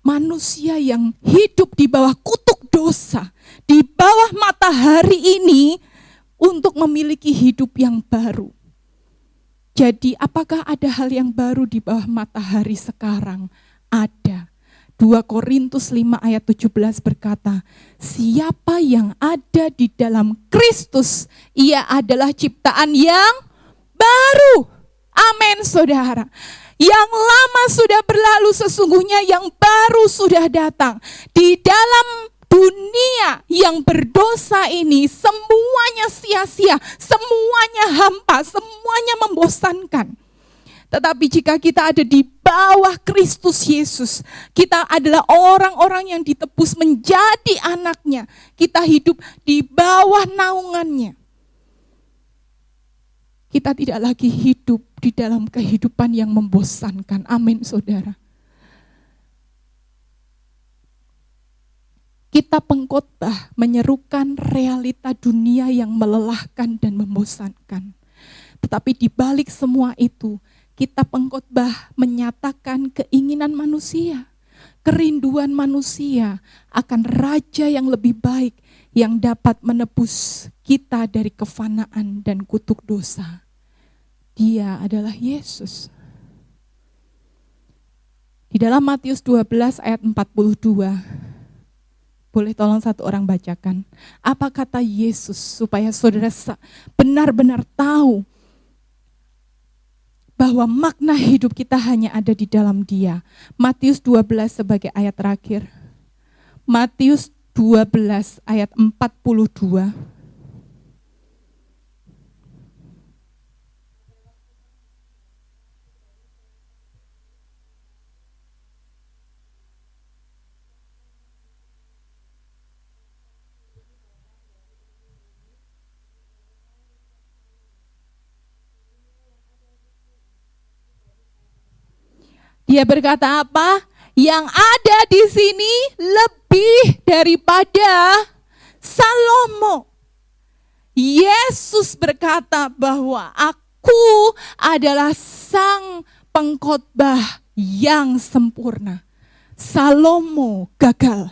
manusia yang hidup di bawah kutuk dosa, di bawah matahari ini, untuk memiliki hidup yang baru. Jadi apakah ada hal yang baru di bawah matahari sekarang? Ada. 2 Korintus 5 ayat 17 berkata, siapa yang ada di dalam Kristus, ia adalah ciptaan yang baru. Amin, saudara. Yang lama sudah berlalu, sesungguhnya yang baru sudah datang. Di dalam dunia yang berdosa ini, semuanya sia-sia, semuanya hampa, semuanya membosankan. Tetapi jika kita ada di bawah Kristus Yesus, kita adalah orang-orang yang ditebus menjadi anaknya. Kita hidup di bawah naungannya. Kita tidak lagi hidup di dalam kehidupan yang membosankan. Amin, saudara. Kita pengkhotbah menyerukan realita dunia yang melelahkan dan membosankan. Tetapi di balik semua itu, kita pengkhotbah menyatakan keinginan manusia, kerinduan manusia akan raja yang lebih baik yang dapat menebus kita dari kefanaan dan kutuk dosa. Dia adalah Yesus. Di dalam Matius 12 ayat 42, boleh tolong satu orang bacakan. Apa kata Yesus supaya saudara benar-benar tahu bahwa makna hidup kita hanya ada di dalam Dia. Matius 12 sebagai ayat terakhir. Matius 12 ayat 42. Dia berkata apa? Yang ada di sini lebih daripada Salomo. Yesus berkata bahwa aku adalah sang pengkhotbah yang sempurna. Salomo gagal.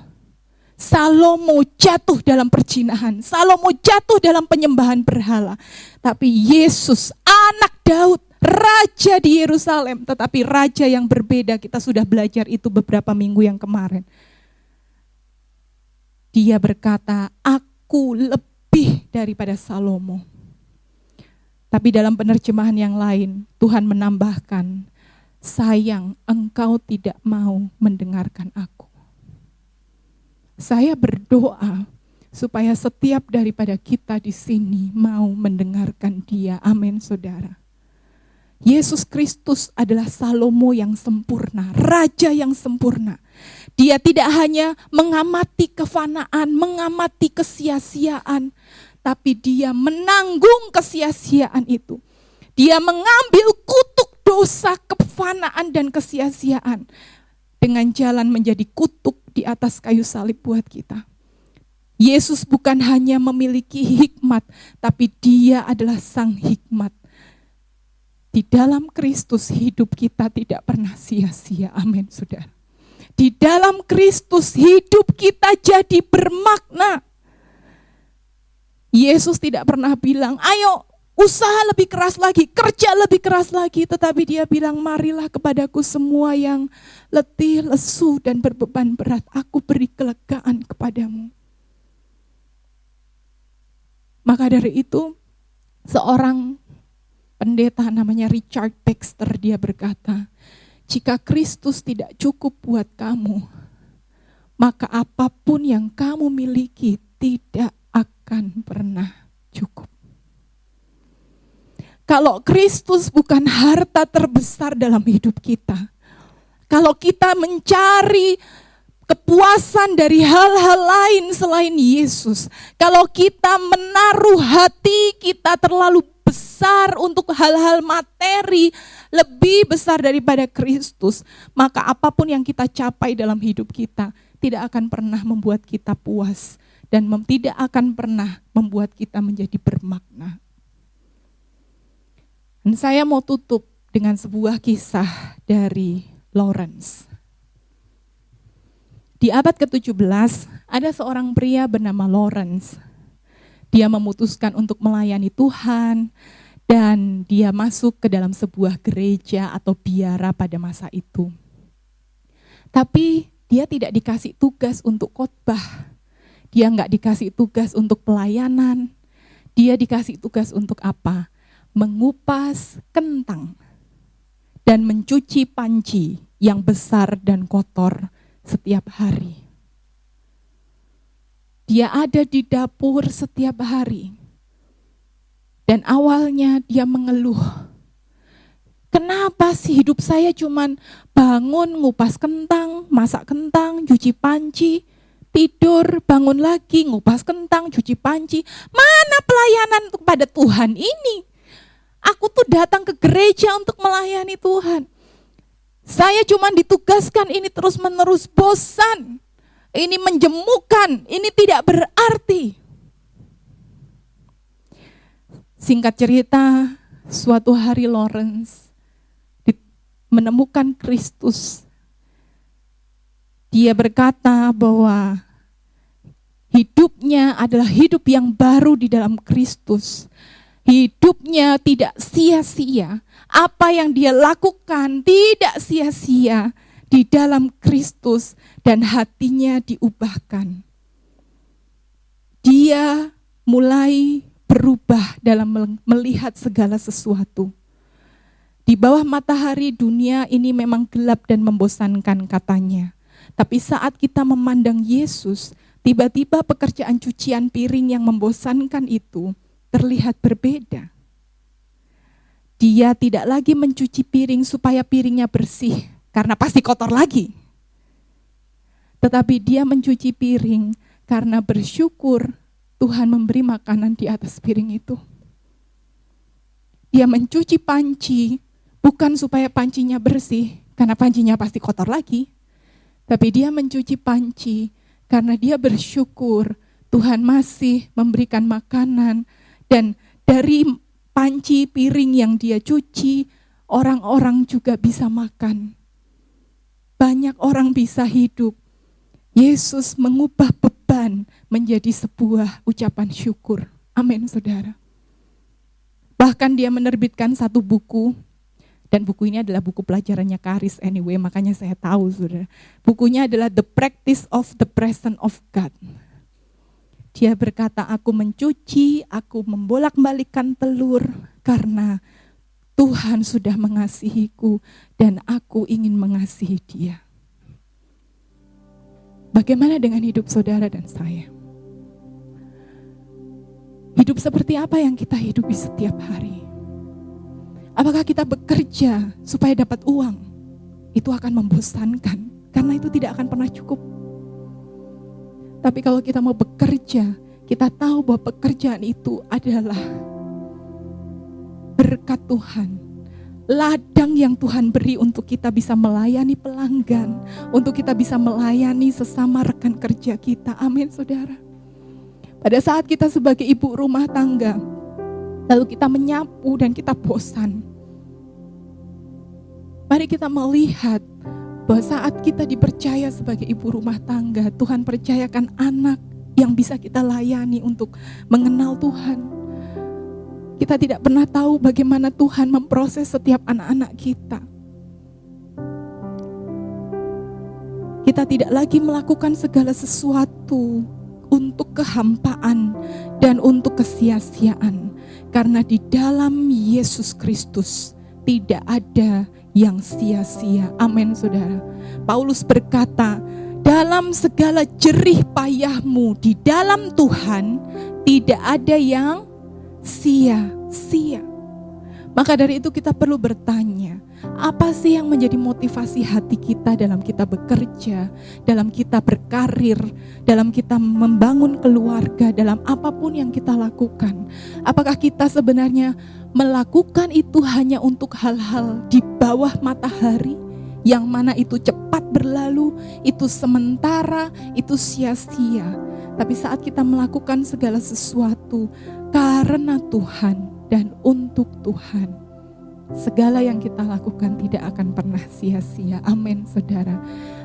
Salomo jatuh dalam perzinahan. Salomo jatuh dalam penyembahan berhala. Tapi Yesus, anak Daud, raja di Yerusalem, tetapi raja yang berbeda. Kita sudah belajar itu beberapa minggu yang kemarin. Dia berkata, aku lebih daripada Salomo. Tapi dalam penerjemahan yang lain, Tuhan menambahkan, sayang engkau tidak mau mendengarkan aku. Saya berdoa supaya setiap daripada kita di sini mau mendengarkan Dia. Amin, saudara. Yesus Kristus adalah Salomo yang sempurna, raja yang sempurna. Dia tidak hanya mengamati kefanaan, mengamati kesia-siaan, tapi dia menanggung kesia-siaan itu. Dia mengambil kutuk dosa, kefanaan dan kesia-siaan dengan jalan menjadi kutuk di atas kayu salib buat kita. Yesus bukan hanya memiliki hikmat, tapi Dia adalah sang hikmat. Di dalam Kristus hidup kita tidak pernah sia-sia. Amin, saudara. Di dalam Kristus hidup kita jadi bermakna. Yesus tidak pernah bilang, ayo usaha lebih keras lagi, kerja lebih keras lagi. Tetapi Dia bilang, marilah kepadaku semua yang letih, lesu dan berbeban berat. Aku beri kelegaan kepadamu. Maka dari itu, seorang pendeta namanya Richard Baxter, dia berkata, jika Kristus tidak cukup buat kamu, maka apapun yang kamu miliki tidak akan pernah cukup. Kalau Kristus bukan harta terbesar dalam hidup kita, kalau kita mencari kepuasan dari hal-hal lain selain Yesus, kalau kita menaruh hati kita terlalu besar untuk hal-hal materi lebih besar daripada Kristus, maka apapun yang kita capai dalam hidup kita tidak akan pernah membuat kita puas dan tidak akan pernah membuat kita menjadi bermakna. Dan saya mau tutup dengan sebuah kisah dari Lawrence. Di abad ke-17 ada seorang pria bernama Lawrence. Dia memutuskan untuk melayani Tuhan dan dia masuk ke dalam sebuah gereja atau biara pada masa itu. Tapi dia tidak dikasih tugas untuk khotbah. Dia nggak dikasih tugas untuk pelayanan. Dia dikasih tugas untuk apa? Mengupas kentang dan mencuci panci yang besar dan kotor setiap hari. Dia ada di dapur setiap hari. Dan awalnya dia mengeluh. Kenapa sih hidup saya cuman bangun, ngupas kentang, masak kentang, cuci panci, tidur, bangun lagi, ngupas kentang, cuci panci. Mana pelayanan kepada Tuhan ini? Aku tuh datang ke gereja untuk melayani Tuhan. Saya cuma ditugaskan ini terus-menerus, bosan. Ini menjemukan, ini tidak berarti. Singkat cerita, suatu hari Lawrence menemukan Kristus. Dia berkata bahwa hidupnya adalah hidup yang baru di dalam Kristus. Hidupnya tidak sia-sia. Apa yang dia lakukan tidak sia-sia di dalam Kristus dan hatinya diubahkan. Dia mulai berubah dalam melihat segala sesuatu. Di bawah matahari dunia ini memang gelap dan membosankan katanya. Tapi saat kita memandang Yesus, tiba-tiba pekerjaan cucian piring yang membosankan itu terlihat berbeda. Dia tidak lagi mencuci piring supaya piringnya bersih, karena pasti kotor lagi. Tetapi dia mencuci piring karena bersyukur Tuhan memberi makanan di atas piring itu. Dia mencuci panci, bukan supaya pancinya bersih, karena pancinya pasti kotor lagi. Tapi dia mencuci panci karena dia bersyukur Tuhan masih memberikan makanan. Dan dari panci piring yang dia cuci, orang-orang juga bisa makan. Banyak orang bisa hidup. Yesus mengubah beban menjadi sebuah ucapan syukur. Amin, saudara. Bahkan dia menerbitkan satu buku, dan buku ini adalah buku pelajarannya Karis anyway, makanya saya tahu, saudara. Bukunya adalah The Practice of the Presence of God. Dia berkata, aku mencuci, aku membolak-balikkan telur karena Tuhan sudah mengasihiku dan aku ingin mengasihi dia. Bagaimana dengan hidup saudara dan saya? Hidup seperti apa yang kita hidupi setiap hari? Apakah kita bekerja supaya dapat uang? Itu akan membosankan karena itu tidak akan pernah cukup. Tapi kalau kita mau bekerja, kita tahu bahwa pekerjaan itu adalah berkat Tuhan. Ladang yang Tuhan beri untuk kita bisa melayani pelanggan, untuk kita bisa melayani sesama rekan kerja kita. Amin, saudara. Pada saat kita sebagai ibu rumah tangga, lalu kita menyapu dan kita bosan. Mari kita melihat bahwa saat kita dipercaya sebagai ibu rumah tangga, Tuhan percayakan anak yang bisa kita layani untuk mengenal Tuhan. Kita tidak pernah tahu bagaimana Tuhan memproses setiap anak-anak kita. Kita tidak lagi melakukan segala sesuatu untuk kehampaan dan untuk kesia-siaan. Karena di dalam Yesus Kristus tidak ada yang sia-sia. Amin, saudara. Paulus berkata, dalam segala jerih payahmu di dalam Tuhan tidak ada yang sia-sia. Maka dari itu kita perlu bertanya, apa sih yang menjadi motivasi hati kita dalam kita bekerja, dalam kita berkarir, dalam kita membangun keluarga, dalam apapun yang kita lakukan. Apakah kita sebenarnya melakukan itu hanya untuk hal-hal di bawah matahari, yang mana itu cepat berlalu, itu sementara, itu sia-sia. Tapi saat kita melakukan segala sesuatu karena Tuhan dan untuk Tuhan, segala yang kita lakukan tidak akan pernah sia-sia. Amin, saudara.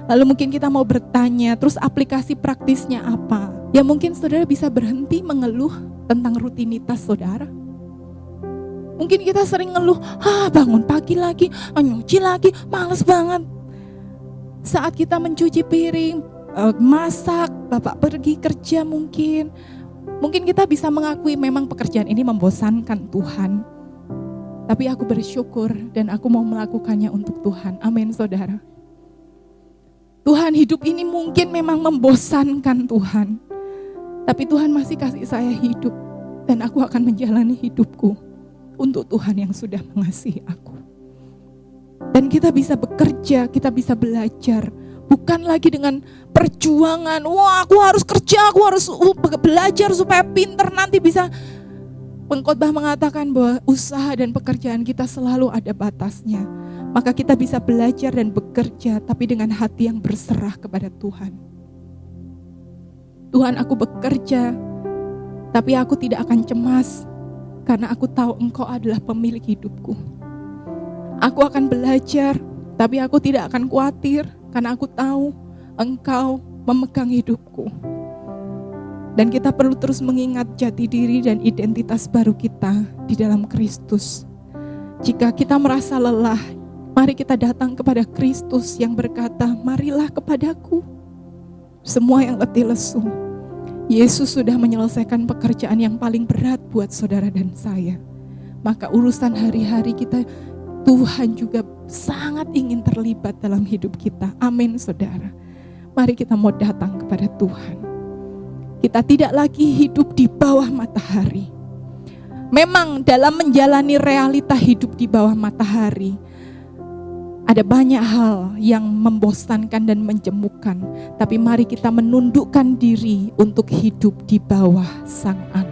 Lalu mungkin kita mau bertanya, terus aplikasi praktisnya apa? Ya mungkin saudara bisa berhenti mengeluh tentang rutinitas saudara. Mungkin kita sering ngeluh, bangun pagi lagi, nyuci lagi, males banget. Saat kita mencuci piring, masak, bapak pergi kerja mungkin kita bisa mengakui memang pekerjaan ini membosankan Tuhan. Tapi aku bersyukur dan aku mau melakukannya untuk Tuhan. Amin, saudara. Tuhan, hidup ini mungkin memang membosankan Tuhan. Tapi Tuhan masih kasih saya hidup. Dan aku akan menjalani hidupku untuk Tuhan yang sudah mengasihi aku. Dan kita bisa bekerja, kita bisa belajar. Bukan lagi dengan perjuangan, aku harus kerja, aku harus belajar supaya pinter nanti bisa. Pengkhotbah mengatakan bahwa usaha dan pekerjaan kita selalu ada batasnya. Maka kita bisa belajar dan bekerja, tapi dengan hati yang berserah kepada Tuhan. Tuhan, aku bekerja, tapi aku tidak akan cemas, karena aku tahu Engkau adalah pemilik hidupku. Aku akan belajar, tapi aku tidak akan khawatir, karena aku tahu Engkau memegang hidupku. Dan kita perlu terus mengingat jati diri dan identitas baru kita di dalam Kristus. Jika kita merasa lelah, mari kita datang kepada Kristus yang berkata, marilah kepadaku, semua yang letih lesu. Yesus sudah menyelesaikan pekerjaan yang paling berat buat saudara dan saya. Maka urusan hari-hari kita, Tuhan juga sangat ingin terlibat dalam hidup kita. Amin, saudara. Mari kita mau datang kepada Tuhan. Kita tidak lagi hidup di bawah matahari. Memang dalam menjalani realita hidup di bawah matahari, ada banyak hal yang membosankan dan menjemukan. Tapi mari kita menundukkan diri untuk hidup di bawah Sang Anak.